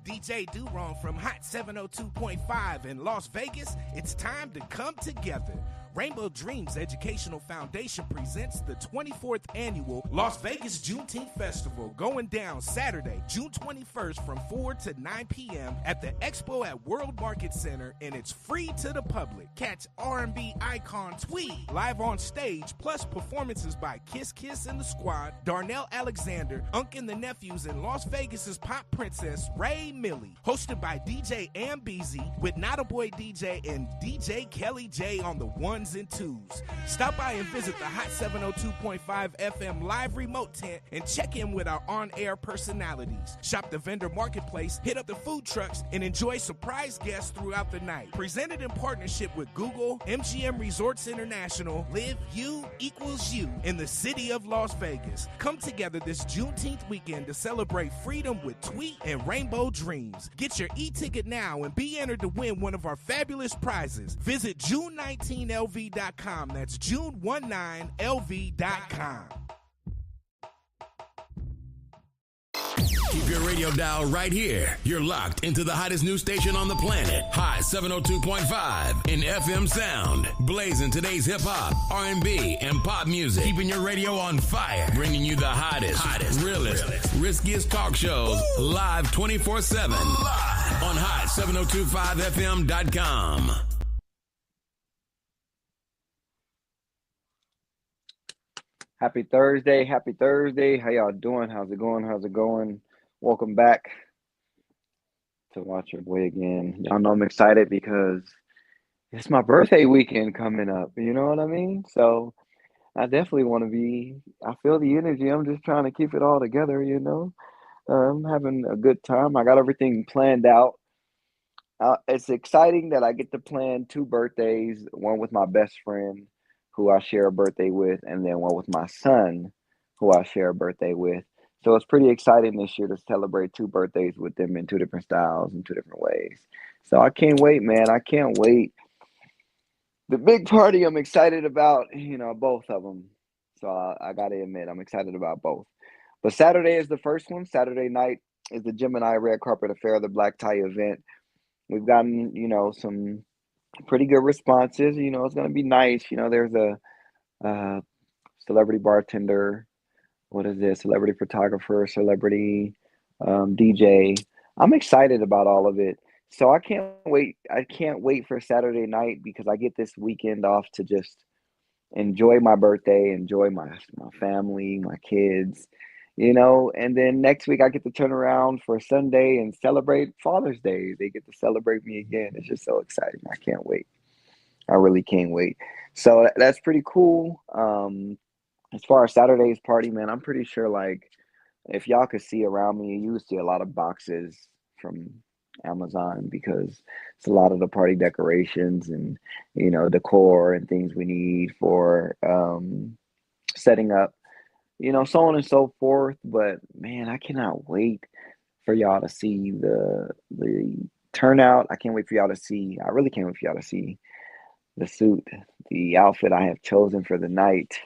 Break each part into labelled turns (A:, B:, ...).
A: DJ Durong from Hot 702.5 in Las Vegas, it's time to come together. Rainbow Dreams Educational Foundation presents the 24th annual Las Vegas Juneteenth Festival, going down Saturday, June 21st from 4 to 9 p.m. at the Expo at World Market Center, and it's free to the public. Catch R&B icon Tweet live on stage, plus performances by Kiss Kiss and the Squad, Darnell Alexander, Unk and the Nephews, and Las Vegas's pop princess Ray Millie. Hosted by DJ Ambeezy with Not a Boy DJ and DJ Kelly J on the ones and twos. Stop by and visit the Hot 702.5 FM live remote tent and check in with our on-air personalities. Shop the vendor marketplace, hit up the food trucks, and enjoy surprise guests throughout the night. Presented in partnership with Google, MGM Resorts International, Live You Equals You in the city of Las Vegas. Come together this Juneteenth weekend to celebrate freedom with Tweet and Rainbow Dreams. Get your e-ticket now and be entered to win one of our fabulous prizes. Visit June19LV.com. That's June19LV.com.
B: Keep your radio dial right here. You're locked into the hottest news station on the planet. High 702.5 in FM sound. Blazing today's hip-hop, R&B, and pop music. Keeping your radio on fire. Bringing you the hottest, realest, riskiest talk shows live 24/7 on hot7025fm.com.
C: Happy Thursday. How y'all doing? How's it going? Welcome back to Watch Your Boy again. Y'all know I'm excited because it's my birthday weekend coming up. You know what I mean? So I definitely want to I feel the energy. I'm just trying to keep it all together, you know. I'm having a good time. I got everything planned out. It's exciting that I get to plan 2 birthdays, one with my best friend, who I share a birthday with, and then one with my son, who I share a birthday with. So it's pretty exciting this year to celebrate 2 birthdays with them in 2 different styles and 2 different ways. So I can't wait, man. I can't wait. The big party I'm excited about, both of them. So I got to admit, I'm excited about both. But Saturday is the first one. Saturday night is the Gemini Red Carpet Affair, the Black Tie event. We've gotten, some pretty good responses. It's going to be nice. There's a celebrity bartender. What is this? Celebrity photographer, celebrity DJ. I'm excited about all of it. So I can't wait. I can't wait for Saturday night because I get this weekend off to just enjoy my birthday, enjoy my family, my kids, and then next week I get to turn around for Sunday and celebrate Father's Day. They get to celebrate me again. It's just so exciting. I can't wait. I really can't wait. So that's pretty cool. As far as Saturday's party, man, I'm pretty sure, like, if y'all could see around me, you would see a lot of boxes from Amazon because it's a lot of the party decorations and, decor and things we need for setting up, so on and so forth. But man, I cannot wait for y'all to see the turnout. I can't wait for y'all to see. I really can't wait for y'all to see the suit, the outfit I have chosen for the night.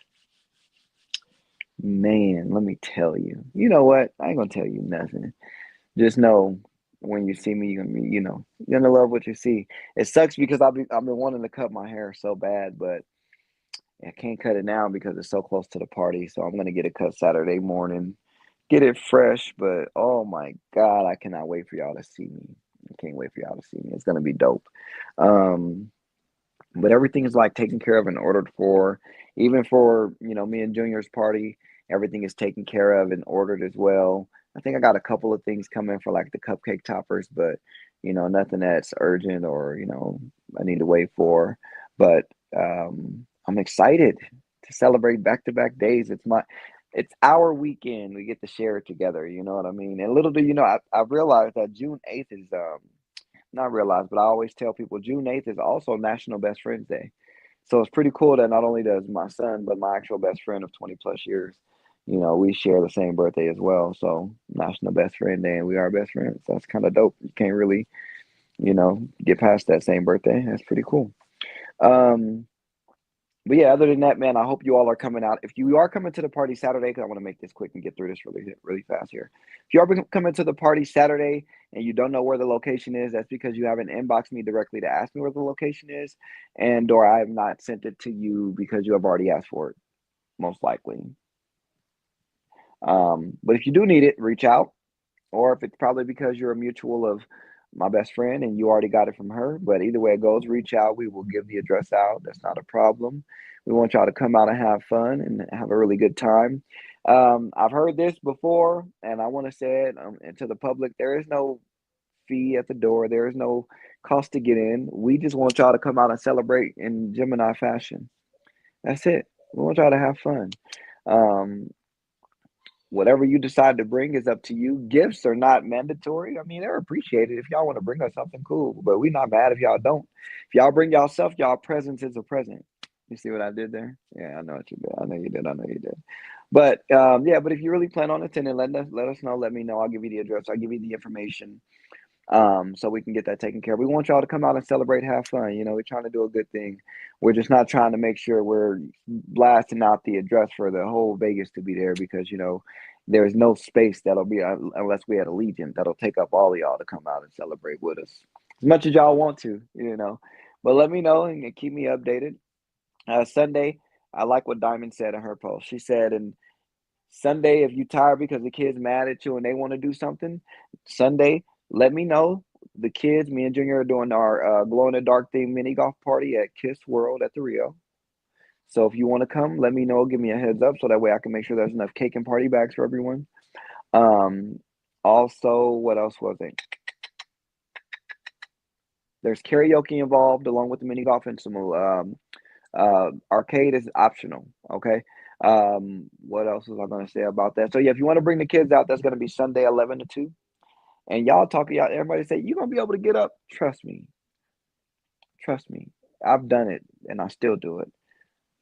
C: Man, let me tell you. You know what? I ain't gonna tell you nothing. Just know when you see me, you're gonna love what you see. It sucks because I've been wanting to cut my hair so bad, but I can't cut it now because it's so close to the party. So I'm gonna get it cut Saturday morning, get it fresh. But oh my God, I cannot wait for y'all to see me. I can't wait for y'all to see me. It's gonna be dope. But everything is like taken care of and ordered for. Even for me and Junior's party, everything is taken care of and ordered as well. I think I got a couple of things coming for like the cupcake toppers, but nothing that's urgent or I need to wait for. But I'm excited to celebrate back-to-back days. It's our weekend. We get to share it together. You know what I mean? And little do you know, I realized that June 8th is not realized, but I always tell people June 8th is also National Best Friends Day. So it's pretty cool that not only does my son, but my actual best friend of 20 plus years, we share the same birthday as well. So National Best Friend Day, and we are best friends. That's kind of dope. You can't really, get past that same birthday. That's pretty cool. But yeah, other than that, man, I hope you all are coming out. If you are coming to the party Saturday, because I want to make this quick and get through this really, really fast here. If you are coming to the party Saturday, and you don't know where the location is, that's because you haven't inboxed me directly to ask me where the location is, and or I have not sent it to you because you have already asked for it, most likely. But if you do need it, reach out. Or if it's probably because you're a mutual of my best friend and you already got it from her. But either way it goes, reach out. We will give the address out. That's not a problem. We want y'all to come out and have fun and have a really good time. I've heard this before, and I want to say it to the public. There is no fee at the door. There is no cost to get in. We just want y'all to come out and celebrate in Gemini fashion. That's it. We want y'all to have fun. Um, Whatever you decide to bring is up to you. Gifts are not mandatory. I mean, they're appreciated if y'all want to bring us something cool, but we're not mad if y'all don't. If y'all bring y'all stuff, y'all presence is a present. You see what I did there? Yeah, I know what you did. I know you did. I know you did. But yeah, but if you really plan on attending, let us know. Let me know. I'll give you the address. I'll give you the information. So we can get that taken care of. We want y'all to come out and celebrate, have fun. You know, we're trying to do a good thing. We're just not trying to make sure we're blasting out the address for the whole Vegas to be there because, you know, there's no space that'll be unless we had a Legion that'll take up all of y'all to come out and celebrate with us as much as y'all want to, you know. But let me know and keep me updated. Sunday, I like what Diamond said in her post. She said, and Sunday, if you tired because the kids mad at you and they want to do something, Sunday, let me know. The kids, me and Junior are doing our glow in the dark theme mini golf party at Kiss World at the Rio. So if you want to come, let me know. Give me a heads up so that way I can make sure there's enough cake and party bags for everyone. Also, what else was it? There's karaoke involved along with the mini golf and some arcade is optional. Okay. What else was I going to say about that? So yeah, if you want to bring the kids out, that's going to be Sunday 11 to 2. And y'all, everybody say, you're going to be able to get up. Trust me. Trust me. I've done it and I still do it.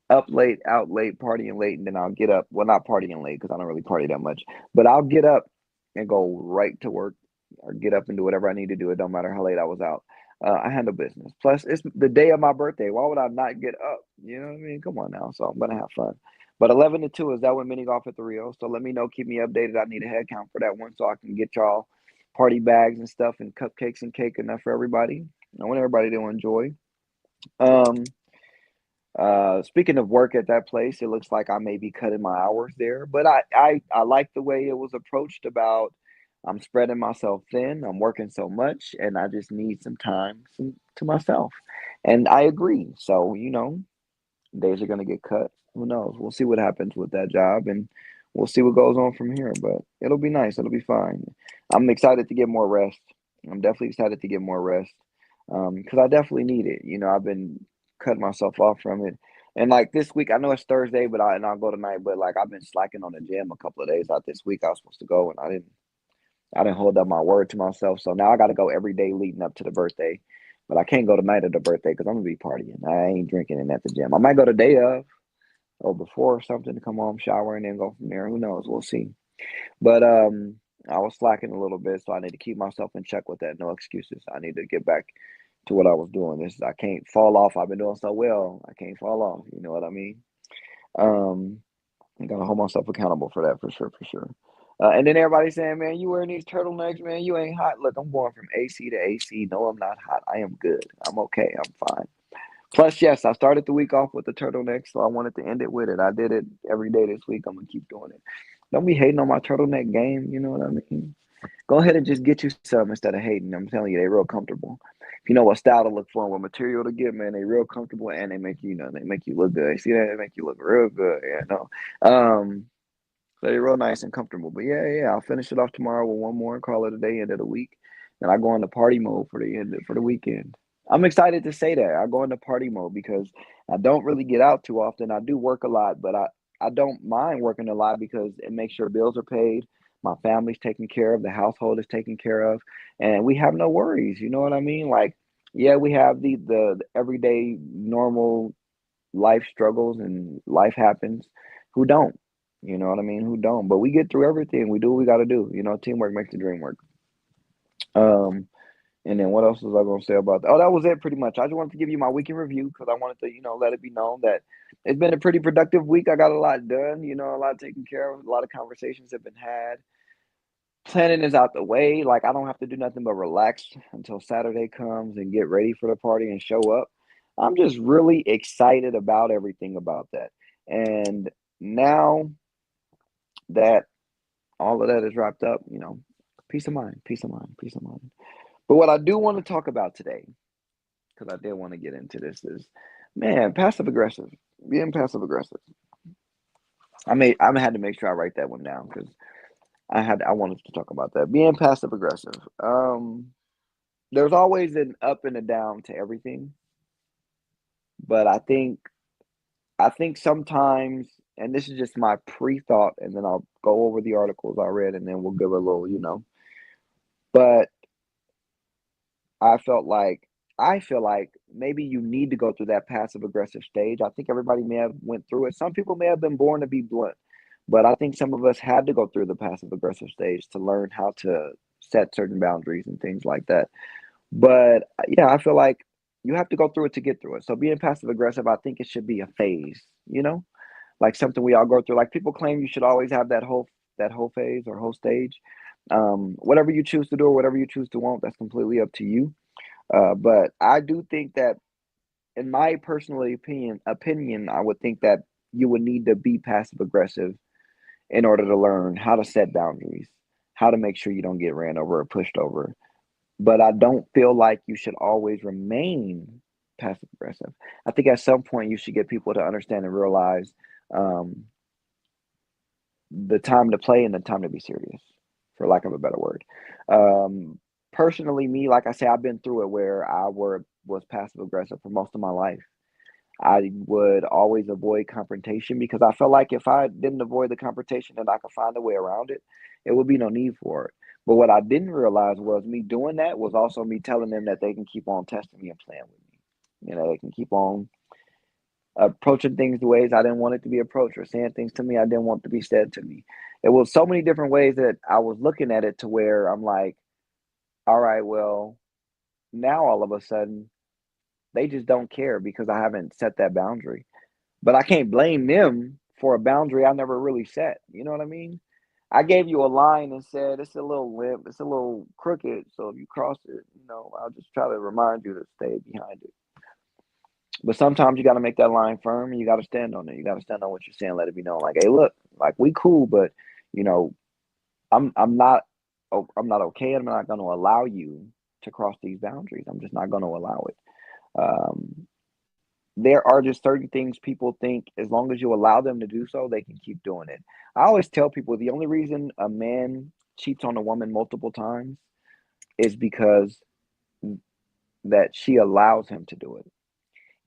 C: Up late, out late, partying late, and then I'll get up. Well, not partying late because I don't really party that much, but I'll get up and go right to work or get up and do whatever I need to do. It don't matter how late I was out. I handle business. Plus, it's the day of my birthday. Why would I not get up? You know what I mean? Come on now. So I'm going to have fun. But 11 to 2 is that one mini golf at the Rio. So let me know. Keep me updated. I need a head count for that one so I can get y'all party bags and stuff and cupcakes and cake enough for everybody. I want everybody to enjoy. Speaking of work at that place, it looks like I may be cutting my hours there, but I like the way it was approached about I'm spreading myself thin, I'm working so much, and I just need some time to myself. And I agree. So, you know, days are gonna get cut. Who knows? We'll see what happens with that job and we'll see what goes on from here. But it'll be nice, it'll be fine. I'm excited to get more rest. I'm definitely excited to get more rest. Because I definitely need it. You know, I've been cutting myself off from it. And like this week, I know it's Thursday, but I'll go tonight. But like I've been slacking on the gym a couple of days out this week. I was supposed to go, and I didn't hold up my word to myself. So now I got to go every day leading up to the birthday. But I can't go tonight at the birthday because I'm gonna be partying. I ain't drinking in at the gym. I might go the day of or before or something to come home, shower, and then go from there. Who knows? We'll see. But I was slacking a little bit, so I need to keep myself in check with that. No excuses. I need to get back to what I was doing. I can't fall off. I've been doing so well. I can't fall off. You know what I mean? Um, I gotta hold myself accountable for that for sure, for sure. And then everybody saying, man, you wearing these turtlenecks, man, you ain't hot. Look, I'm going from AC to AC. No, I'm not hot. I am good. I'm okay. I'm fine. Plus, yes, I started the week off with the turtleneck, so I wanted to end it with it. I did it every day this week. I'm gonna keep doing it. Don't be hating on my turtleneck game. You know what I mean? Go ahead and just get you some instead of hating. I'm telling you, they're real comfortable. If you know what style to look for and what material to get, man, they're real comfortable and they make you, they make you look good. See that? They make you look real good. Yeah, no. So they're real nice and comfortable. But yeah, I'll finish it off tomorrow with one more and call it a day, end of the week. Then I go into party mode for the weekend. I'm excited to say that. I go into party mode because I don't really get out too often. I do work a lot, but I don't mind working a lot because it makes sure bills are paid. My family's taken care of, the household is taken care of, and we have no worries. You know what I mean? Like, yeah, we have the everyday normal life struggles and life happens. Who don't? You know what I mean? Who don't? But we get through everything. We do what we got to do. You know, teamwork makes the dream work. Um, and then what else was I going to say about that? Oh, that was it pretty much. I just wanted to give you my weekend review because I wanted to, let it be known that it's been a pretty productive week. I got a lot done, a lot taken care of. A lot of conversations have been had. planning is out the way. Like, I don't have to do nothing but relax until Saturday comes and get ready for the party and show up. I'm just really excited about everything about that. And now that all of that is wrapped up, peace of mind, peace of mind, peace of mind. But what I do want to talk about today, because I did want to get into this, is man, passive aggressive, being passive aggressive. I had to make sure I write that one down because I wanted to talk about that. Being passive aggressive. There's always an up and a down to everything, but I think sometimes, and this is just my pre-thought, and then I'll go over the articles I read, and then we'll give a little. But I feel like maybe you need to go through that passive aggressive stage. I think everybody may have went through it. Some people may have been born to be blunt, but I think some of us had to go through the passive aggressive stage to learn how to set certain boundaries and things like that. But yeah, I feel like you have to go through it to get through it. So being passive aggressive, I think it should be a phase, like something we all go through. Like people claim you should always have that whole phase or whole stage. Whatever you choose to do or whatever you choose to want, that's completely up to you. But I do think that, in my personal opinion, I would think that you would need to be passive aggressive in order to learn how to set boundaries, how to make sure you don't get ran over or pushed over. But I don't feel like you should always remain passive aggressive. I think at some point you should get people to understand and realize um, the time to play and the time to be serious, for lack of a better word. Um, Personally, me, like I say, I've been through it where was passive aggressive for most of my life. I would always avoid confrontation because I felt like if I didn't avoid the confrontation and I could find a way around it, it would be no need for it. But what I didn't realize was me doing that was also me telling them that they can keep on testing me and playing with me. They can keep on approaching things the ways I didn't want it to be approached or saying things to me I didn't want to be said to me. It was so many different ways that I was looking at it to where I'm like, all right, well, now all of a sudden they just don't care because I haven't set that boundary. But I can't blame them for a boundary I never really set. You know what I mean? I gave you a line and said it's a little limp, it's a little crooked. So if you cross it, I'll just try to remind you to stay behind it. But sometimes you got to make that line firm and you got to stand on it. You got to stand on what you're saying. Let it be known, like, hey, look, like we cool, but you know, I'm not I'm not okay. I'm not going to allow you to cross these boundaries. I'm just not going to allow it. Um, there are just certain things people think as long as you allow them to do so, they can keep doing it. I always tell people the only reason a man cheats on a woman multiple times is because that she allows him to do it.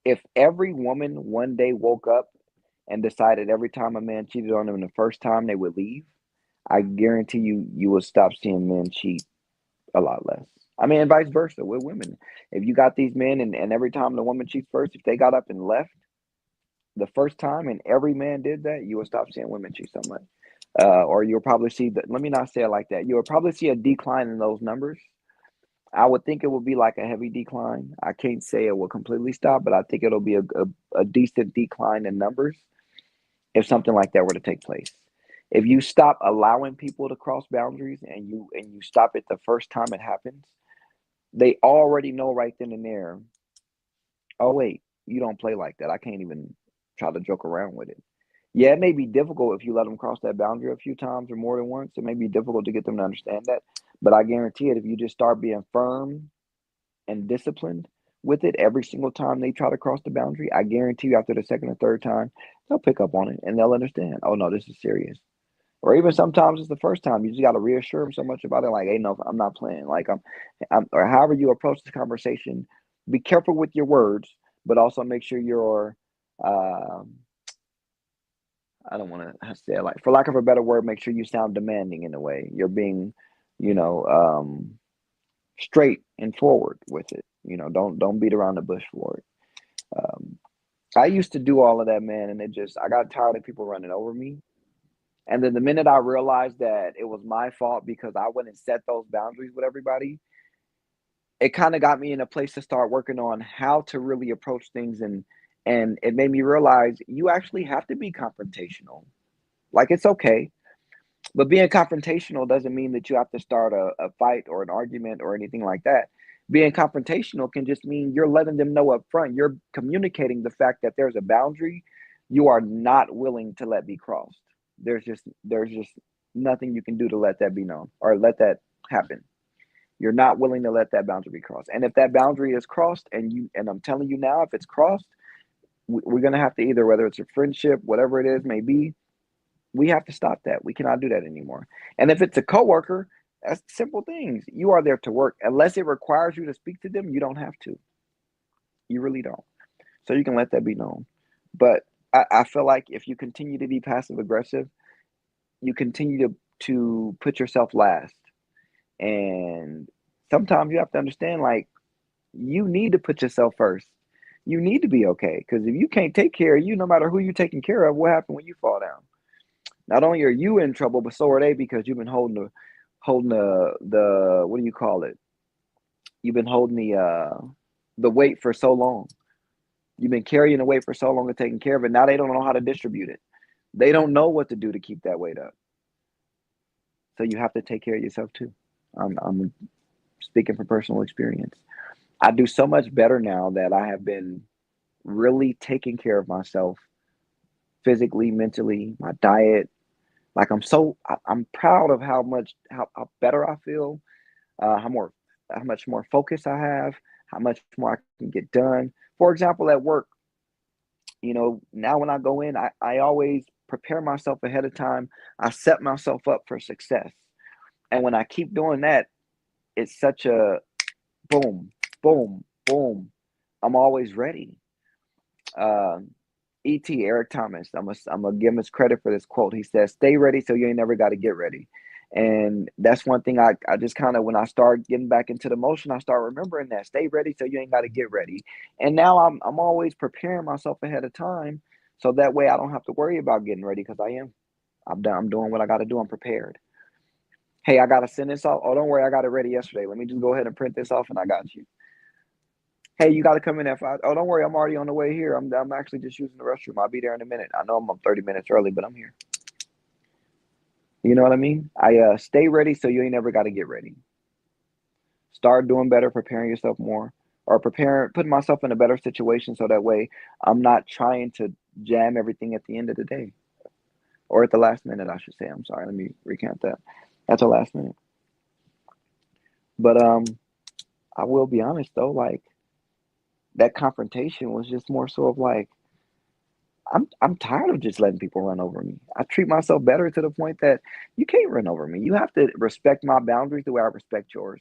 C: If every woman one day woke up and decided every time a man cheated on them the first time they would leave, I guarantee you would stop seeing men cheat a lot less. I mean, and vice versa with women. If you got these men and every time the woman cheats first, if they got up and left the first time and every man did that, you will stop seeing women cheat so much. Or you'll probably see that, let me not say it like that. You'll probably see a decline in those numbers. I would think it would be like a heavy decline. I can't say it will completely stop, but I think it'll be a decent decline in numbers if something like that were to take place. If you stop allowing people to cross boundaries and you stop it the first time it happens, they already know right then and there, oh wait, you don't play like that. I can't even try to joke around with it. Yeah, it may be difficult if you let them cross that boundary a few times or more than once. It may be difficult to get them to understand that. But I guarantee it, if you just start being firm and disciplined with it every single time they try to cross the boundary, I guarantee you after the second or third time, they'll pick up on it and they'll understand. Oh no, this is serious. Or even sometimes it's the first time. You just got to reassure them so much about it. Like, hey, no, I'm not playing. Like or however you approach the conversation, be careful with your words, but also make sure you're, I don't want to say it like, for lack of a better word, make sure you sound demanding in a way. You're being, you know, straight and forward with it. Don't beat around the bush for it. Um, I used to do all of that, man, and I got tired of people running over me. And then the minute I realized that it was my fault because I went and set those boundaries with everybody, it kind of got me in a place to start working on how to really approach things, and it made me realize you actually have to be confrontational. Like, it's okay. But being confrontational doesn't mean that you have to start a fight or an argument or anything like that. Being confrontational can just mean you're letting them know up front. You're communicating the fact that there's a boundary you are not willing to let be crossed. There's just nothing you can do to let that be known or let that happen. You're not willing to let that boundary be crossed. And if that boundary is crossed, and I'm telling you now, if it's crossed, we're gonna have to either, whether it's a friendship, whatever it is may be, we have to stop that. We cannot do that anymore. And if it's a coworker, that's simple things. You are there to work. Unless it requires you to speak to them, you don't have to. You really don't. So you can let that be known. But I feel like if you continue to be passive aggressive, you continue to put yourself last. And sometimes you have to understand, like, you need to put yourself first. You need to be okay. Because if you can't take care of you, no matter who you're taking care of, what happens when you fall down? Not only are you in trouble, but so are they, because you've been holding the what do you call it? You've been holding the weight for so long. You've been carrying the weight for so long and taking care of it. Now they don't know how to distribute it. They don't know what to do to keep that weight up. So you have to take care of yourself too. I'm speaking from personal experience. I do so much better now that I have been really taking care of myself physically, mentally, my diet. Like I'm proud of how better I feel, how much more focus I have, how much more I can get done. For example, at work, now when I go in, I always prepare myself ahead of time. I set myself up for success. And when I keep doing that, it's such a boom, boom, boom. I'm always ready. Uh, E.T. Eric Thomas. I'm gonna give him his credit for this quote. He says, "Stay ready, so you ain't never got to get ready." And that's one thing I just kind of, when I start getting back into the motion, I start remembering that. Stay ready, so you ain't got to get ready. And now I'm always preparing myself ahead of time, so that way I don't have to worry about getting ready, because I am. I'm done. I'm doing what I got to do. I'm prepared. Hey, I got to send this off. Oh, don't worry, I got it ready yesterday. Let me just go ahead and print this off, and I got you. Hey, you got to come in at 5. Oh, don't worry, I'm already on the way here. I'm actually just using the restroom. I'll be there in a minute. I know I'm 30 minutes early, but I'm here. You know what I mean? I stay ready, so you ain't never got to get ready. Start doing better, preparing yourself more, or putting myself in a better situation, so that way I'm not trying to jam everything at the end of the day, or at the last minute, I should say. I'm sorry. Let me recount that. At the last minute. But I will be honest though, like, that confrontation was just more so of like, I'm tired of just letting people run over me. I treat myself better, to the point that you can't run over me. You have to respect my boundaries the way I respect yours,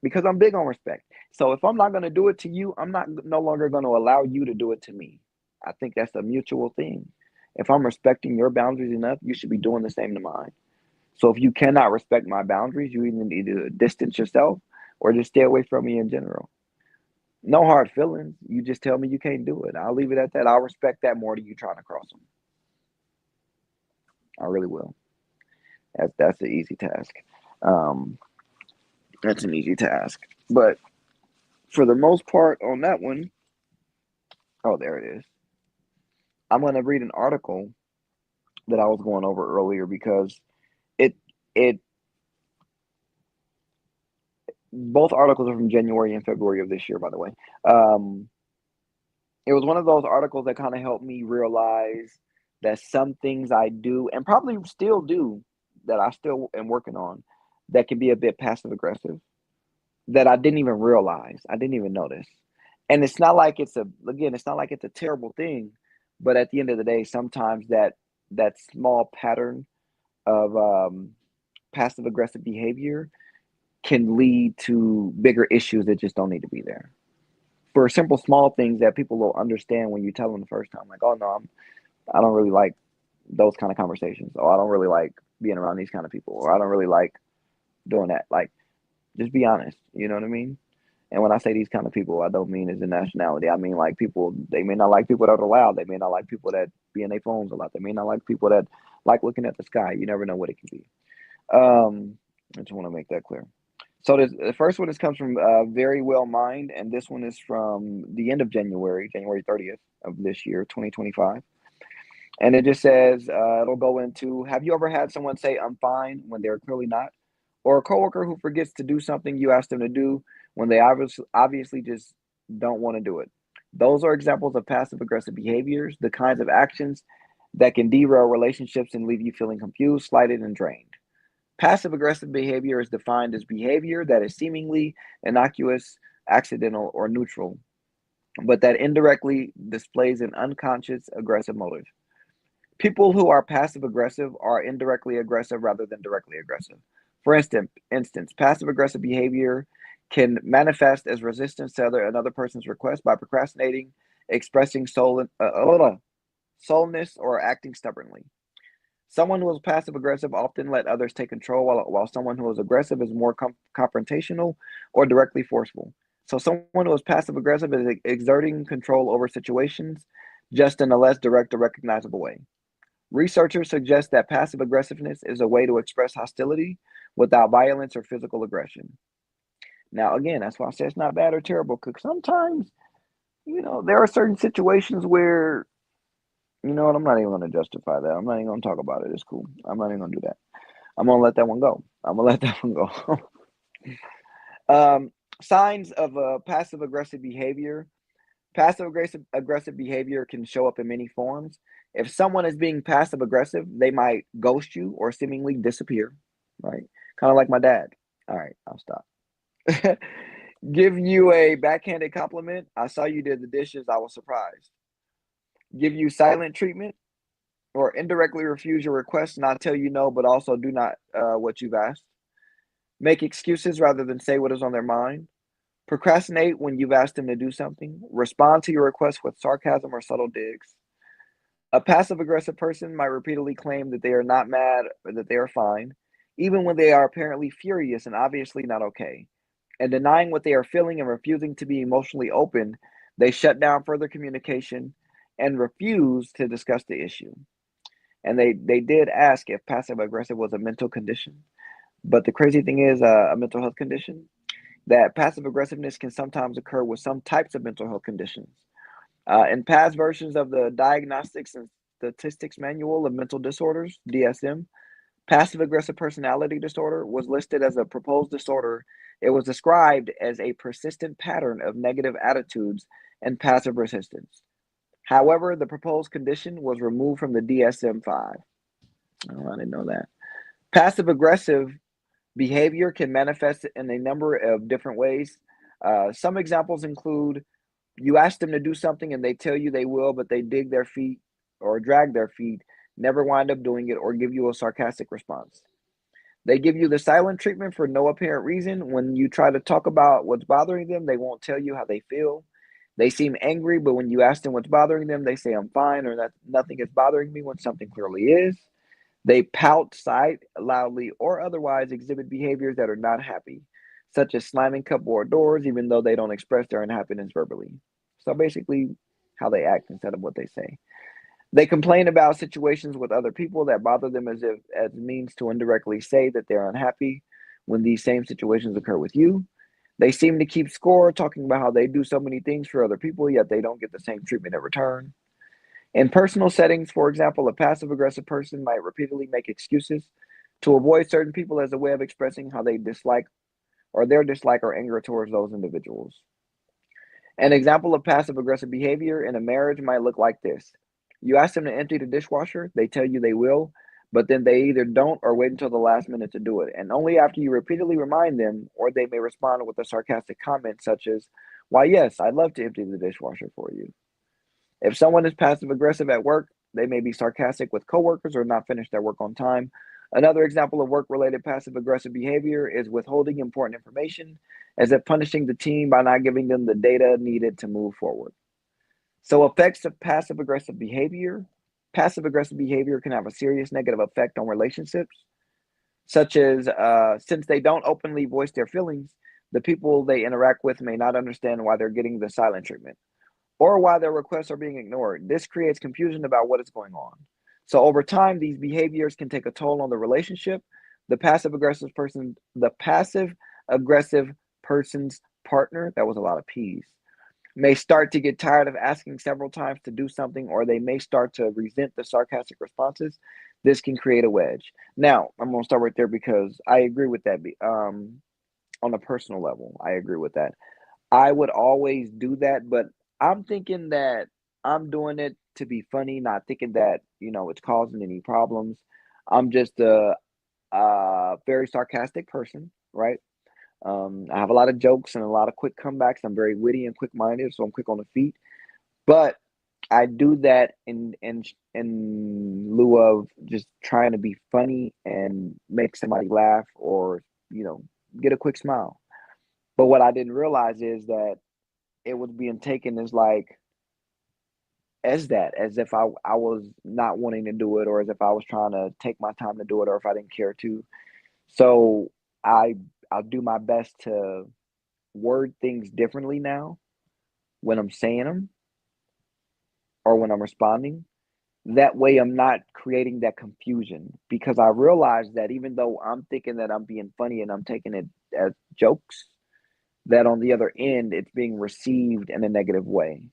C: because I'm big on respect. So if I'm not going to do it to you, I'm not no longer going to allow you to do it to me. I think that's a mutual thing. If I'm respecting your boundaries enough, you should be doing the same to mine. So if you cannot respect my boundaries, you either need to distance yourself or just stay away from me in general. No hard feelings. You just tell me you can't do it. I'll leave it at that. I'll respect that more than you trying to cross them. I really will. That's an easy task. Um, that's an easy task. But for the most part on that one, oh, there it is. I'm going to read an article that I was going over earlier, because it it both articles are from January and February of this year, by the way. Um, it was one of those articles that kind of helped me realize that some things I do, and probably still do, that I still am working on, that can be a bit passive aggressive, that I didn't even realize. I didn't even notice. And it's not like it's a terrible thing, but at the end of the day, sometimes that small pattern of passive aggressive behavior can lead to bigger issues that just don't need to be there. For simple small things that people will understand when you tell them the first time, like, oh no, I don't really like those kind of conversations, or I don't really like being around these kind of people, or I don't really like doing that. Like, just be honest. You know what I mean? And when I say these kind of people, I don't mean as a nationality. I mean, like, people, they may not like people that are loud. They may not like people that be in their phones a lot. They may not like people that like looking at the sky. You never know what it can be. I just want to make that clear. So the first one, comes from Very Well Mind, and this one is from the end of January 30th of this year, 2025. And it just says, it'll go into, have you ever had someone say, I'm fine, when they're clearly not? Or a coworker who forgets to do something you asked them to do when they obviously just don't want to do it. Those are examples of passive aggressive behaviors, the kinds of actions that can derail relationships and leave you feeling confused, slighted, and drained. Passive aggressive behavior is defined as behavior that is seemingly innocuous, accidental, or neutral, but that indirectly displays an unconscious aggressive motive. People who are passive aggressive are indirectly aggressive rather than directly aggressive. For instance, passive aggressive behavior can manifest as resistance to another person's request by procrastinating, expressing soulness, or acting stubbornly. Someone who is passive aggressive often let others take control, while someone who is aggressive is more confrontational or directly forceful. So, someone who is passive aggressive is exerting control over situations, just in a less direct or recognizable way. Researchers suggest that passive aggressiveness is a way to express hostility without violence or physical aggression. Now, again, that's why I say it's not bad or terrible, because sometimes, there are certain situations where, what, I'm not even going to justify that. I'm not even going to talk about it. It's cool. I'm not even going to do that. I'm going to let that one go. I'm going to let that one go. Signs of passive aggressive behavior. Passive aggressive behavior can show up in many forms. If someone is being passive aggressive, they might ghost you or seemingly disappear, right? Kind of like my dad. All right, I'll stop. Give you a backhanded compliment. I saw you did the dishes. I was surprised. Give you silent treatment or indirectly refuse your request, not tell you no, but also do not what you've asked. Make excuses rather than say what is on their mind. Procrastinate when you've asked them to do something. Respond to your request with sarcasm or subtle digs. A passive aggressive person might repeatedly claim that they are not mad or that they are fine, even when they are apparently furious and obviously not okay. And denying what they are feeling and refusing to be emotionally open, they shut down further communication and refuse to discuss the issue. And they did ask if passive aggressive was a mental condition. But the crazy thing is, a mental health condition, that passive aggressiveness can sometimes occur with some types of mental health conditions. In past versions of the Diagnostics and Statistics Manual of Mental Disorders, DSM, passive aggressive personality disorder was listed as a proposed disorder. It was described as a persistent pattern of negative attitudes and passive resistance. However, the proposed condition was removed from the DSM 5. Oh, I didn't know that. Passive aggressive behavior can manifest in a number of different ways. Some examples include you ask them to do something and they tell you they will, but they dig their feet or drag their feet, never wind up doing it, or give you a sarcastic response. They give you the silent treatment for no apparent reason. When you try to talk about what's bothering them, they won't tell you how they feel. They seem angry, but when you ask them what's bothering them, they say, I'm fine, or that nothing is bothering me when something clearly is. They pout, sigh loudly, or otherwise exhibit behaviors that are not happy, such as slamming cupboard doors, even though they don't express their unhappiness verbally. So basically, how they act instead of what they say. They complain about situations with other people that bother them as means to indirectly say that they're unhappy when these same situations occur with you. They seem to keep score, talking about how they do so many things for other people, yet they don't get the same treatment in return. In personal settings, for example, a passive aggressive person might repeatedly make excuses to avoid certain people as a way of expressing how they dislike or their dislike or anger towards those individuals. An example of passive aggressive behavior in a marriage might look like this. You ask them to empty the dishwasher, they tell you they will, but then they either don't or wait until the last minute to do it. And only after you repeatedly remind them, or they may respond with a sarcastic comment such as, why, yes, I'd love to empty the dishwasher for you. If someone is passive aggressive at work, they may be sarcastic with coworkers or not finish their work on time. Another example of work related passive aggressive behavior is withholding important information, as if punishing the team by not giving them the data needed to move forward. So, effects of passive aggressive behavior. Passive aggressive behavior can have a serious negative effect on relationships, such as since they don't openly voice their feelings, the people they interact with may not understand why they're getting the silent treatment or why their requests are being ignored. This creates confusion about what is going on. So over time, these behaviors can take a toll on the relationship. The passive aggressive person's partner, that was a lot of P's, may start to get tired of asking several times to do something, or they may start to resent the sarcastic responses. This can create a wedge. Now, I'm going to start right there because I agree with that. On a personal level, I agree with that. I would always do that, but I'm thinking that I'm doing it to be funny, not thinking that, it's causing any problems. I'm just a very sarcastic person, right? I have a lot of jokes and a lot of quick comebacks. I'm very witty and quick minded, so I'm quick on the feet. But I do that in lieu of just trying to be funny and make somebody laugh, or get a quick smile. But what I didn't realize is that it was being taken as like as if I was not wanting to do it, or as if I was trying to take my time to do it, or if I didn't care to. So I I'll do my best to word things differently now when I'm saying them or when I'm responding. That way I'm not creating that confusion, because I realize that even though I'm thinking that I'm being funny and I'm taking it as jokes, that on the other end it's being received in a negative way.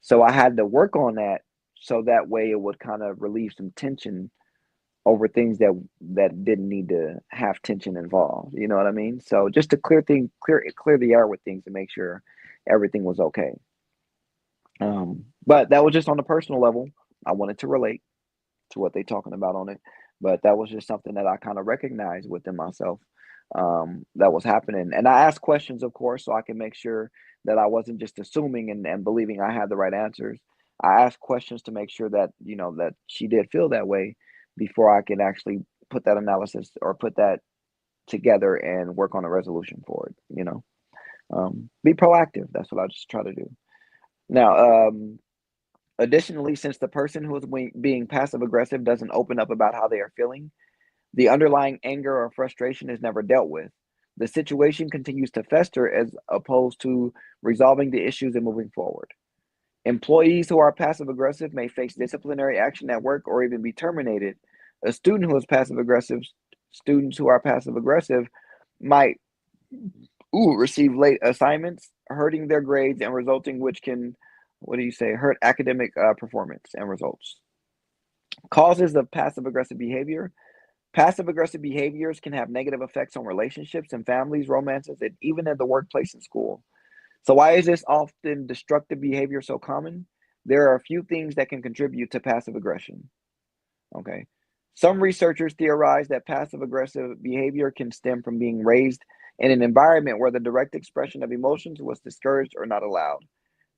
C: So I had to work on that, so that way it would kind of relieve some tension over things that didn't need to have tension involved. You know what I mean? So just to clear the air with things to make sure everything was okay. But that was just on a personal level. I wanted to relate to what they're talking about on it, but that was just something that I kind of recognized within myself, that was happening. And I asked questions, of course, so I can make sure that I wasn't just assuming and believing I had the right answers. I asked questions to make sure that that she did feel that way before I could actually put that analysis or put that together and work on a resolution for it. Be proactive. That's what I just try to do. Now, additionally, since the person who is being passive aggressive doesn't open up about how they are feeling, the underlying anger or frustration is never dealt with. The situation continues to fester as opposed to resolving the issues and moving forward. Employees who are passive aggressive may face disciplinary action at work or even be terminated. A student who is passive aggressive, students who are passive aggressive might receive late assignments, hurting their grades and resulting, which can, what do you say, hurt academic performance and results. Causes of passive aggressive behavior. Passive aggressive behaviors can have negative effects on relationships and families, romances, and even in the workplace and school. So, why is this often destructive behavior so common? There are a few things that can contribute to passive aggression. Okay. Some researchers theorize that passive aggressive behavior can stem from being raised in an environment where the direct expression of emotions was discouraged or not allowed.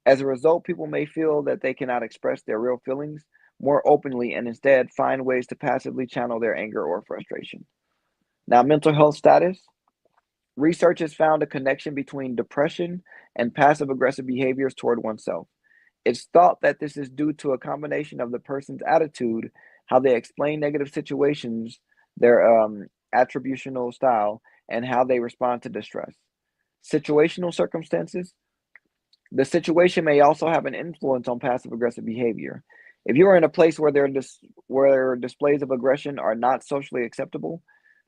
C: As a result, people may feel that they cannot express their real feelings more openly and instead find ways to passively channel their anger or frustration. Now, mental health status. Research has found a connection between depression and passive aggressive behaviors toward oneself. It's thought that this is due to a combination of the person's attitude, how they explain negative situations, their attributional style, and how they respond to distress. Situational circumstances. The situation may also have an influence on passive aggressive behavior. If you are in a place where where displays of aggression are not socially acceptable,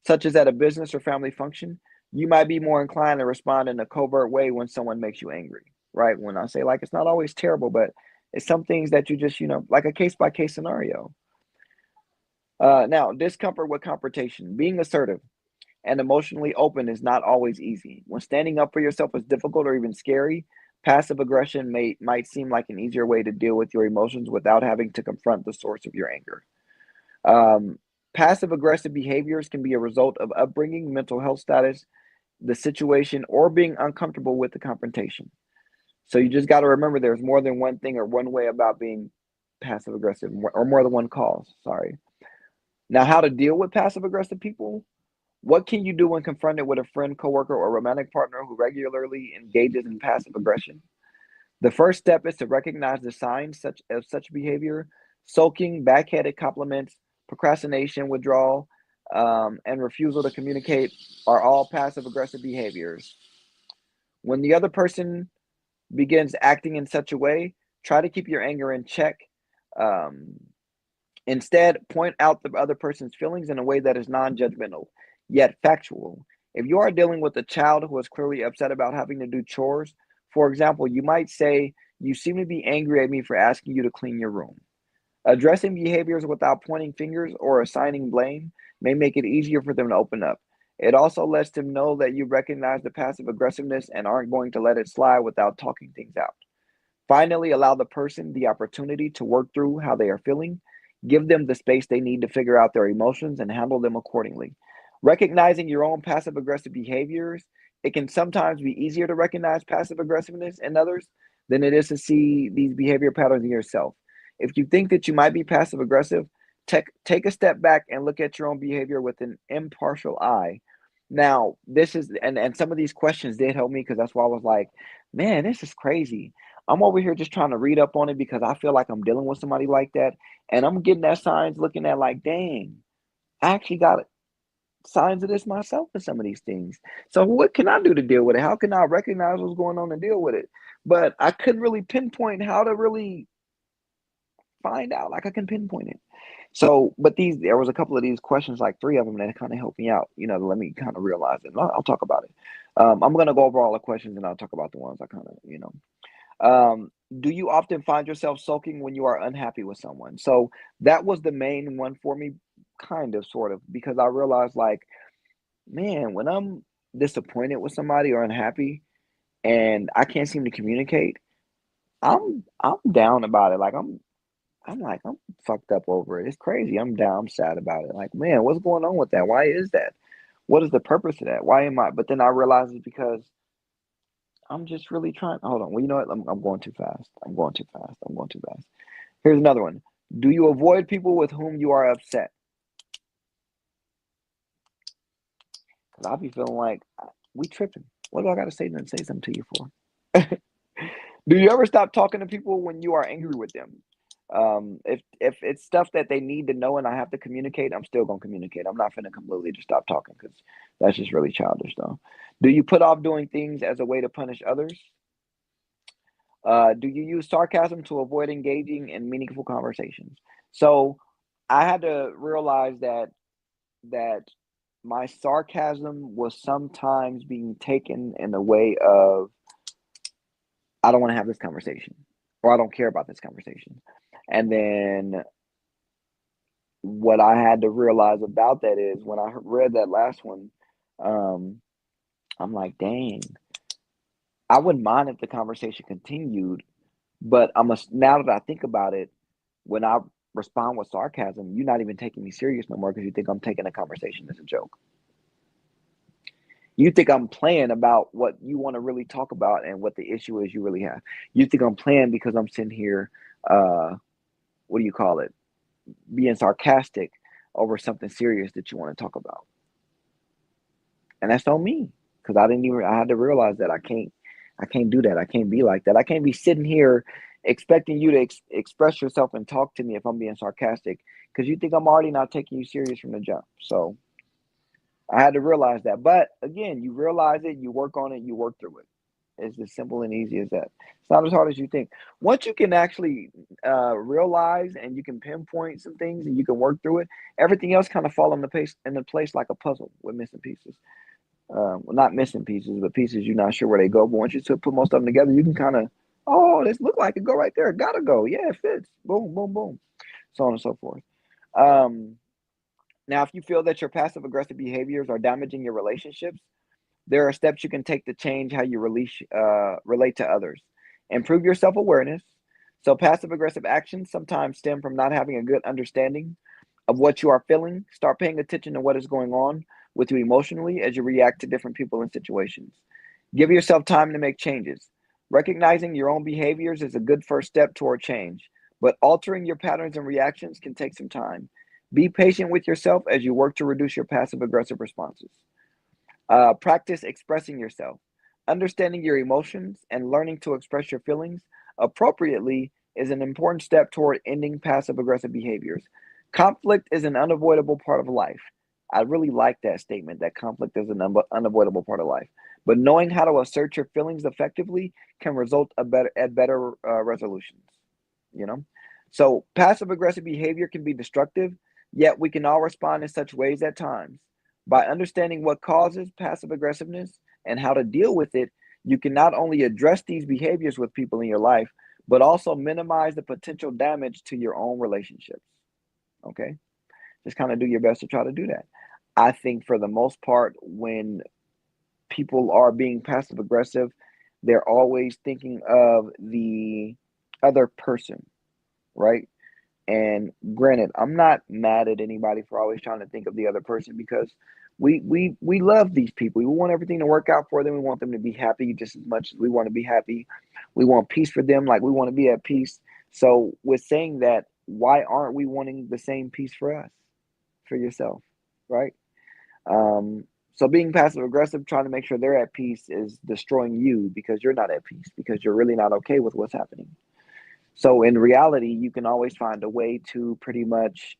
C: such as at a business or family function, you might be more inclined to respond in a covert way when someone makes you angry. Right? When I say, like, it's not always terrible, but it's some things that you just, like a case by case scenario. Now, discomfort with confrontation. Being assertive and emotionally open is not always easy. When standing up for yourself is difficult or even scary, passive aggression might seem like an easier way to deal with your emotions without having to confront the source of your anger. Passive aggressive behaviors can be a result of upbringing, mental health status, the situation, or being uncomfortable with the confrontation. So you just got to remember there's more than one thing or one way about being passive aggressive, or more than one cause. Sorry. Now, how to deal with passive aggressive people? What can you do when confronted with a friend, coworker, or romantic partner who regularly engages in passive aggression? The first step is to recognize the signs of such behavior. Sulking, backhanded compliments, procrastination, withdrawal, and refusal to communicate are all passive aggressive behaviors. When the other person begins acting in such a way, try to keep your anger in check. Um, Instead, point out the other person's feelings in a way that is non judgmental, yet factual. If you are dealing with a child who is clearly upset about having to do chores, For example, you might say, "You seem to be angry at me for asking you to clean your room." Addressing behaviors without pointing fingers or assigning blame may make it easier for them to open up. It also lets them know that you recognize the passive aggressiveness and aren't going to let it slide without talking things out. Finally, allow the person the opportunity to work through how they are feeling. Give them the space they need to figure out their emotions and handle them accordingly. Recognizing your own passive aggressive behaviors, it can sometimes be easier to recognize passive aggressiveness in others than it is to see these behavior patterns in yourself. If you think that you might be passive aggressive, take a step back and look at your own behavior with an impartial eye. Now, this is, and some of these questions did help me because that's why I was like, man, this is crazy. I'm over here just trying to read up on it because I feel like I'm dealing with somebody like that. And I'm getting that signs looking at like, dang, I actually got signs of this myself in some of these things. So what can I do to deal with it? How can I recognize what's going on and deal with it? But I couldn't really pinpoint how to really find out. Like I can pinpoint it. So, but there was a couple of these questions, like three of them, that kind of helped me out, to let me kind of realize it. And I'll talk about it. I'm going to go over all the questions and I'll talk about the ones I kind of. Do you often find yourself sulking when you are unhappy with someone? So that was the main one for me, kind of, sort of, because I realized, like, man, when I'm disappointed with somebody or unhappy and I can't seem to communicate, I'm down about it. Like I'm fucked up over it. It's crazy. I'm down. I'm sad about it. Like, man, what's going on with that? Why is that? What is the purpose of that? Why am I? But then I realize it's because I'm just really trying. Hold on. Well, you know what? I'm going too fast. I'm going too fast. I'm going too fast. Here's another one. Do you avoid people with whom you are upset? Because I'll be feeling like we tripping. What do I got to say then? Say something to you for? Do you ever stop talking to people when you are angry with them? If it's stuff that they need to know and I have to communicate, I'm still gonna communicate. I'm not finna completely just stop talking because that's just really childish, though. Do you put off doing things as a way to punish others? Do you use sarcasm to avoid engaging in meaningful conversations? So I had to realize that my sarcasm was sometimes being taken in a way of I don't want to have this conversation or I don't care about this conversation. And then what I had to realize about that is when I read that last one, I'm like, dang, I wouldn't mind if the conversation continued, but now that I think about it, when I respond with sarcasm, you're not even taking me serious no more because you think I'm taking a conversation as a joke. You think I'm playing about what you want to really talk about and what the issue is you really have. You think I'm playing because I'm sitting here, what do you call it? Being sarcastic over something serious that you want to talk about. And that's on me because I had to realize that I can't do that. I can't be like that. I can't be sitting here expecting you to express yourself and talk to me if I'm being sarcastic because you think I'm already not taking you serious from the jump. So I had to realize that. But again, you realize it, you work on it, you work through it. It's as simple and easy as that. It's not as hard as you think. Once you can actually realize and you can pinpoint some things and you can work through it, everything else kind of fall into place like a puzzle with missing pieces. Well, not missing pieces, but pieces you're not sure where they go. But once you put most of them together, you can kind of, oh, this look like it go right there. It gotta go. Yeah, it fits. Boom, boom, boom. So on and so forth. Now, if you feel that your passive aggressive behaviors are damaging your relationships, there are steps you can take to change how you relate to others. Improve your self-awareness. So passive aggressive actions sometimes stem from not having a good understanding of what you are feeling. Start paying attention to what is going on with you emotionally as you react to different people and situations. Give yourself time to make changes. Recognizing your own behaviors is a good first step toward change, but altering your patterns and reactions can take some time. Be patient with yourself as you work to reduce your passive aggressive responses. Practice expressing yourself. Understanding your emotions and learning to express your feelings appropriately is an important step toward ending passive aggressive behaviors. Conflict is an unavoidable part of life. I really like that statement that conflict is an unavoidable part of life. But knowing how to assert your feelings effectively can result at better resolutions. You know, so passive aggressive behavior can be destructive, yet we can all respond in such ways at times. By understanding what causes passive aggressiveness and how to deal with it, You can not only address these behaviors with people in your life, but also minimize the potential damage to your own relationships. Okay? Just kind of do your best to try to do that. I think for the most part, when people are being passive aggressive, they're always thinking of the other person, right? And granted, I'm not mad at anybody for always trying to think of the other person, because we love these people. We want everything to work out for them. We want them to be happy just as much as we want to be happy. We want peace for them like we want to be at peace. So with saying that, why aren't we wanting the same peace for us, for yourself, right? So being passive aggressive, trying to make sure they're at peace, is destroying you because you're not at peace, because you're really not okay with what's happening. So in reality, you can always find a way to pretty much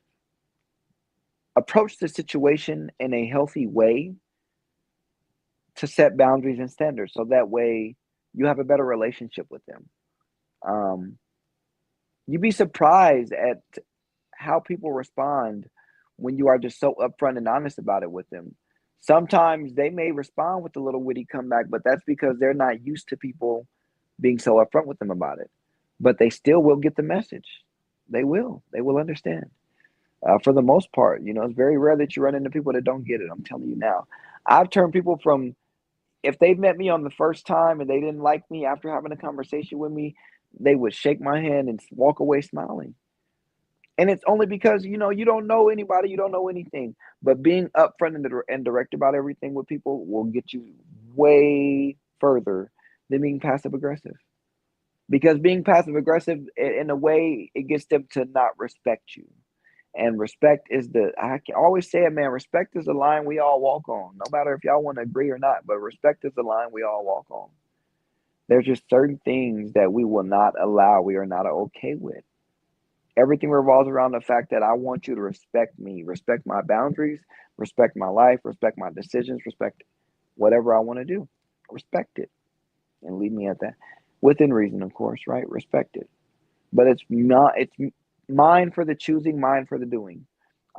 C: approach the situation in a healthy way to set boundaries and standards. So that way you have a better relationship with them. You'd be surprised at how people respond when you are just so upfront and honest about it with them. Sometimes they may respond with a little witty comeback, but that's because they're not used to people being so upfront with them about it. But they still will get the message. They will. They will understand. For the most part, it's very rare that you run into people that don't get it. I'm telling you now. I've turned people from, if they met me on the first time and they didn't like me after having a conversation with me, they would shake my hand and walk away smiling. And it's only because, you don't know anybody, you don't know anything. But being upfront and direct about everything with people will get you way further than being passive aggressive. Because being passive aggressive, in a way, it gets them to not respect you. And respect is I can always say it, man, respect is the line we all walk on, no matter if y'all want to agree or not. But respect is the line we all walk on. There's just certain things that we will not allow, we are not okay with. Everything revolves around the fact that I want you to respect me, respect my boundaries, respect my life, respect my decisions, respect whatever I want to do. Respect it and leave me at that. Within reason, of course, right? Respect it. But it's mine for the choosing, mine for the doing.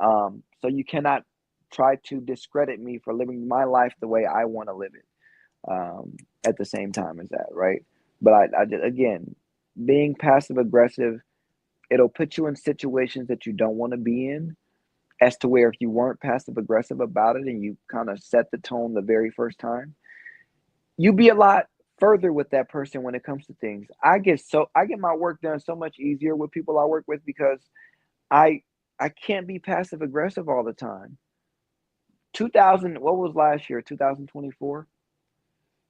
C: So you cannot try to discredit me for living my life the way I want to live it, at the same time as that, right? But I just, again, being passive aggressive, it'll put you in situations that you don't want to be in, as to where if you weren't passive aggressive about it and you kind of set the tone the very first time, you'd be a lot further with that person when it comes to things. I get my work done so much easier with people I work with, because I can't be passive aggressive all the time. What was last year? 2024.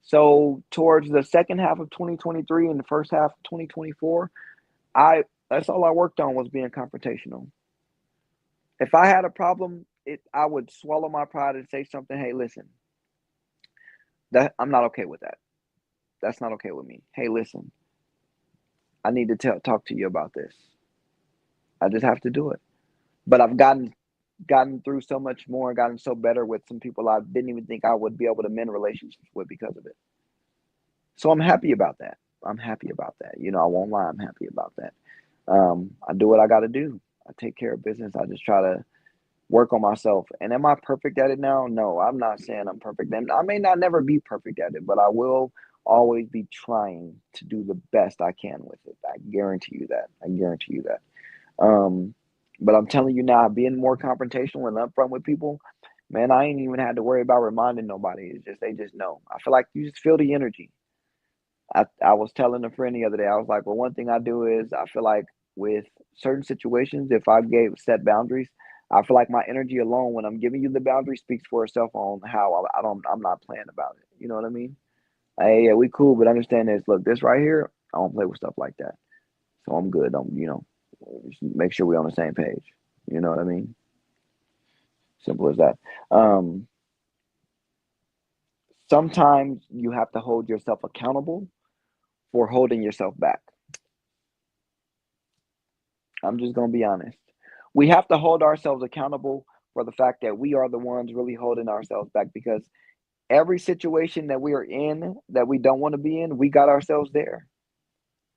C: So towards the second half of 2023 and the first half of 2024, that's all I worked on, was being confrontational. If I had a problem, I would swallow my pride and say something. Hey, listen, I'm not okay with that. That's not okay with me. Hey, listen, I need to talk to you about this. I just have to do it. But I've gotten through so much more, gotten so better with some people I didn't even think I would be able to mend relationships with because of it. So I'm happy about that. I won't lie. I'm happy about that. I do what I got to do. I take care of business. I just try to work on myself. And am I perfect at it now? No, I'm not saying I'm perfect. And I may not never be perfect at it, but I will always be trying to do the best I can with it. I guarantee you that. But I'm telling you now, being more confrontational and upfront with people, man, I ain't even had to worry about reminding nobody. It's just, they just know. I feel like you just feel the energy. I was telling a friend the other day, I was like, well, one thing I do is I feel like with certain situations, if I set boundaries, I feel like my energy alone, when I'm giving you the boundary, speaks for itself on how I'm not playing about it. You know what I mean? Hey, yeah, we cool, but understand this. Look, this right here, I don't play with stuff like that. So I'm good. Just make sure we're on the same page. You know what I mean? Simple as that. Sometimes you have to hold yourself accountable for holding yourself back. I'm just going to be honest. We have to hold ourselves accountable for the fact that we are the ones really holding ourselves back, because every situation that we are in that we don't want to be in, we got ourselves there.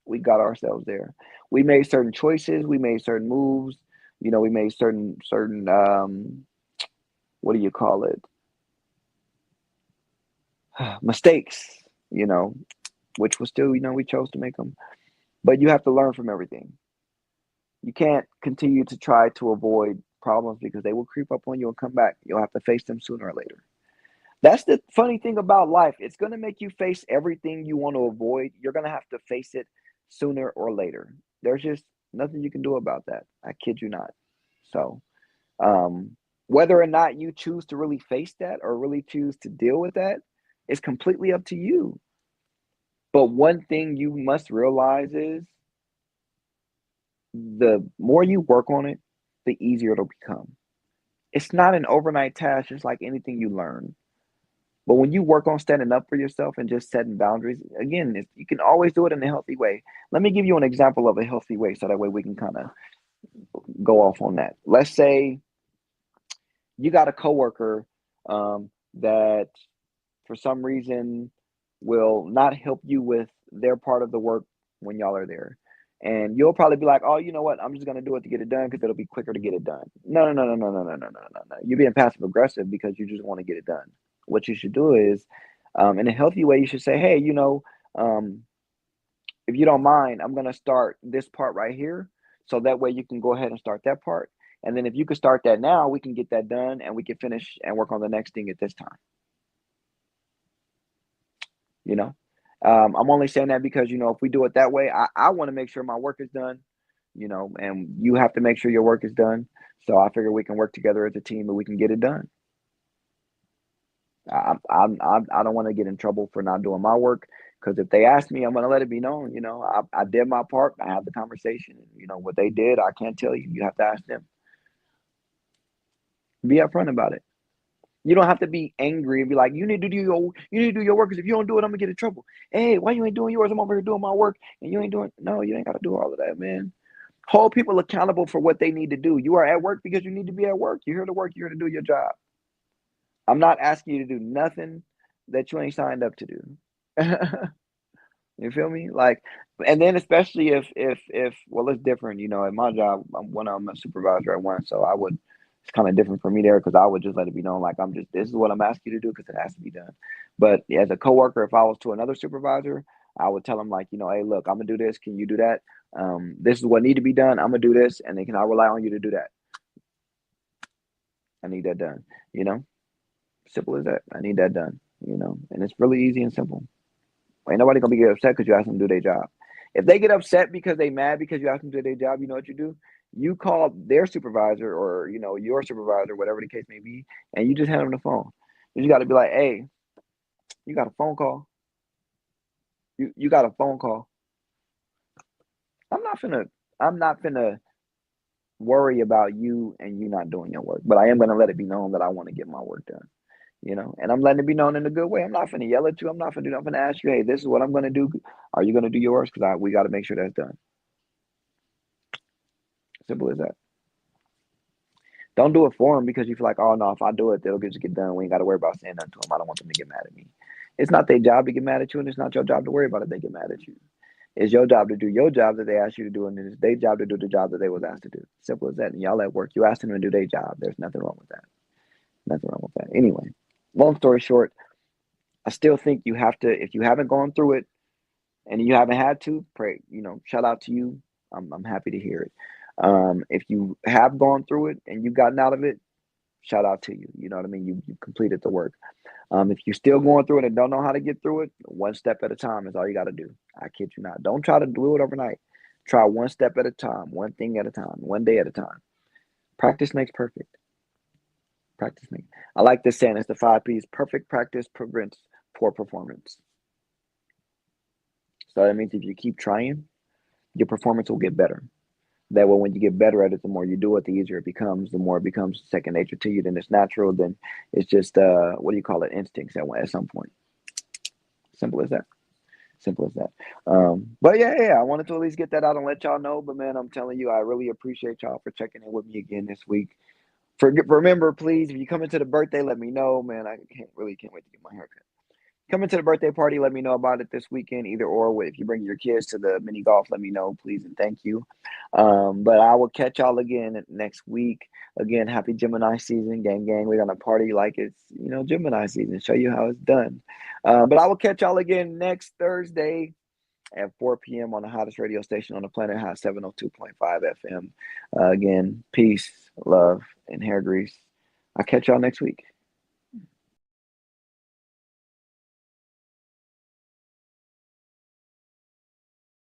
C: We made certain choices. We made certain moves. We made certain what do you call it? Mistakes. you know, which was still, we chose to make them. But you have to learn from everything. You can't continue to try to avoid problems because they will creep up on you and come back. You'll have to face them sooner or later. That's the funny thing about life. It's going to make you face everything you want to avoid. You're going to have to face it sooner or later. There's just nothing you can do about that. I kid you not. So, whether or not you choose to really face that or really choose to deal with that is completely up to you. But one thing you must realize is the more you work on it, the easier it'll become. It's not an overnight task, just like anything you learn. But when you work on standing up for yourself and just setting boundaries, again, you can always do it in a healthy way. Let me give you an example of a healthy way so that way we can kind of go off on that. Let's say you got a coworker that for some reason will not help you with their part of the work when y'all are there. And you'll probably be like, oh, you know what? I'm just going to do it to get it done because it'll be quicker to get it done. No, no, no, no, no, no, no, no, no, no, no. You're being passive aggressive because you just want to get it done. What you should do is, in a healthy way, you should say, hey, if you don't mind, I'm going to start this part right here. So that way you can go ahead and start that part. And then if you could start that now, we can get that done and we can finish and work on the next thing at this time. I'm only saying that because, if we do it that way, I want to make sure my work is done, and you have to make sure your work is done. So I figure we can work together as a team and we can get it done. I don't want to get in trouble for not doing my work because if they ask me, I'm going to let it be known. I did my part. I have the conversation. What they did, I can't tell you. You have to ask them. Be upfront about it. You don't have to be angry and be like, you need to do your work because if you don't do it, I'm gonna get in trouble. Hey, why you ain't doing yours? I'm over here doing my work and you ain't doing. No, you ain't got to do all of that, man. Hold people accountable for what they need to do. You are at work because you need to be at work. You're here to work. You're here to do your job. I'm not asking you to do nothing that you ain't signed up to do. You feel me? Like, and then especially if well, it's different. At my job, I'm a supervisor at one, so it's kind of different for me there because I would just let it be known, like this is what I'm asking you to do because it has to be done. But as a coworker, if I was to another supervisor, I would tell them like, hey, look, I'm gonna do this. Can you do that? This is what need to be done. I'm gonna do this, and then can I rely on you to do that? I need that done. Simple as that. I need that done. And it's really easy and simple. Ain't nobody gonna get upset because you ask them to do their job. If they get upset because they mad because you ask them to do their job, you know what you do? You call their supervisor or your supervisor, whatever the case may be, and you just hand them the phone. You just got to be like, hey, you got a phone call. You got a phone call. I'm not finna worry about you and you not doing your work, but I am gonna let it be known that I want to get my work done. And I'm letting it be known in a good way. I'm not finna yell at you. I'm not finna ask you, hey, this is what I'm gonna do. Are you gonna do yours? Because we got to make sure that's done. Simple as that. Don't do it for them because you feel like, oh no, if I do it, they'll just get done. We ain't got to worry about saying nothing to them. I don't want them to get mad at me. It's not their job to get mad at you, and it's not your job to worry about if they get mad at you. It's your job to do your job that they asked you to do, and it's their job to do the job that they was asked to do. Simple as that. And y'all at work, you asked them to do their job. There's nothing wrong with that. Nothing wrong with that. Anyway, long story short, I still think you have to, if you haven't gone through it and you haven't had to, pray, shout out to you. I'm happy to hear it. If you have gone through it and you've gotten out of it, shout out to you. You know what I mean? You completed the work. If you're still going through it and don't know how to get through it, one step at a time is all you got to do. I kid you not. Don't try to do it overnight. Try one step at a time, one thing at a time, one day at a time. Practice makes perfect. Practice makes. I like this saying. It's the 5 P's. Perfect practice prevents poor performance. So that means if you keep trying, your performance will get better. That way, when you get better at it, the more you do it, the easier it becomes. The more it becomes second nature to you, then it's natural. Then it's just instincts at some point. Simple as that. Simple as that. But yeah, I wanted to at least get that out and let y'all know. But man, I'm telling you, I really appreciate y'all for checking in with me again this week. Remember, please, if you come into the birthday, let me know, man. I can't wait to get my haircut. coming to the birthday party, let me know about it this weekend, either or. If you bring your kids to the mini golf, let me know, please and thank you. But I will catch y'all again next week. Again, happy Gemini season, gang. We're going to party like it's, Gemini season, show you how it's done. But I will catch y'all again next Thursday at 4 p.m. on the hottest radio station on the planet, Hot 702.5 FM. Again, peace, love, and hair grease. I'll catch y'all next week.